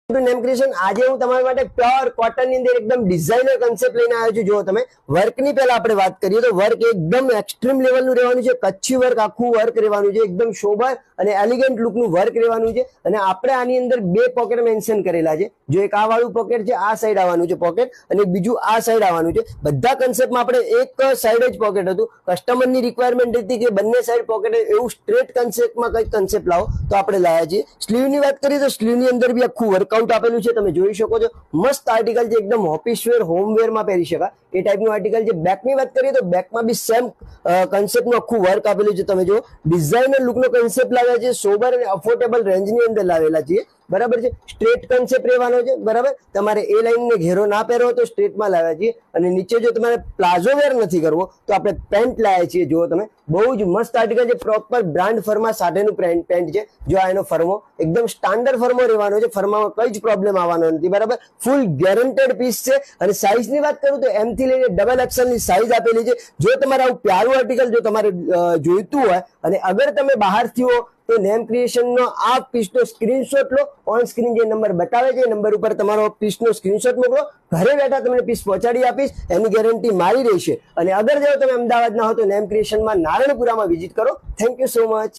Name creation આજે હું તમારા માટે પ્યોર કોટન ની અંદર એકદમ ડિઝાઇનર કન્સેપ્ટ લઈને આવ્યો છું। જો તમે વર્કની પહેલા આપણે વાત કરીએ તો વર્ક એકદમ એક્સ્ટ્રીમ લેવલનું રહેવાનું છે, કચ્છી વર્ક આખું વર્ક રહેવાનું છે, એકદમ શોભા અને એલિગન્ટ લુકનું વર્ક રહેવાનું છે। અને આપણે આની અંદર બે પોકેટ મેન્શન કરેલા છે, જો એક આ વાળું પોકેટ છે, આ સાઈડ આવવાનું છે પોકેટ, અને બીજું આ સાઈડ આવવાનું છે। બધા કન્સેપ્ટમાં આપણે એક સાઈડ જ પોકેટ હતું, કસ્ટમરની રિક્વાયરમેન્ટ હતી કે બંને સાઈડ પોકેટ, એવું સ્ટ્રેટ કન્સેપ્ટમાં કઈ કન્સેપ્ટ લાવો તો આપણે લાયા છીએ। સ્લીવની વાત કરીએ તો સ્લીવની અંદર બી આખું વર્કઆઉટ આપેલું છે, તમે જોઈ શકો છો। મસ્ત આર્ટિકલ છે, એકદમ ઓફિસ વેર હોમવેર માં પહેરી શકાય એ ટાઈપનું આર્ટિકલ છે। બેકની વાત કરીએ તો બેકમાં બી સેમ કન્સેપ્ટનું આખું વર્ક આપેલું છે, તમે જો ડિઝાઇનર લુકનો કન્સેપ્ટ લાવ્યા છે, સોબર અને અફોર્ડેબલ રેન્જની અંદર લાવેલા છીએ, બરાબર છે। સ્ટ્રેટ કન્સેપ્ટ રહેવાનો છે, બરાબર, તમારે એ લાઈન ને ઘેરો ના પહેરવો તો સ્ટ્રેટમાં લાવ્યા છીએ। અને નીચે જો તમારે પ્લાઝો વેર નથી કરવો તો આપણે પેન્ટ લાવ્યા છીએ, જો તમે બહુ જ મસ્ત આર્ટિકલ છે, પ્રોપર બ્રાન્ડ ફર્મા સાથેનું પેન્ટ છે। જો આ એનો ફર્મો એકદમ સ્ટાન્ડર્ડ ફર્મો રહેવાનો છે, ફર્મામાં કઈ જ પ્રોબ્લેમ આવવાનો નથી, બરાબર, ફૂલ ગેરંટેડ પીસ છે। અને સાઇઝની વાત કરું તો એમ થી લઈને ડબલ એક્સેલ ની સાઇઝ આપેલી છે। જો તમારે આવું પ્યારું આર્ટિકલ જો તમારે જોઈતું હોય અને અગર તમે બહારથી હો તો નેમ ક્રિએશનનો આ પીસનો સ્ક્રીનશોટ લો, ઓન સ્ક્રીન જે નંબર બતાવે છે એ નંબર ઉપર તમારો પીસનો સ્ક્રીનશોટ મોકલો, ઘરે બેઠા તમને પીસ પહોંચાડી આપીશ, એની ગેરંટી મારી રહેશે। અને અગર જો તમે અમદાવાદ ના હો તો નેમ ક્રિએશનમાં નારણપુરામાં વિઝિટ કરો। Thank you so much.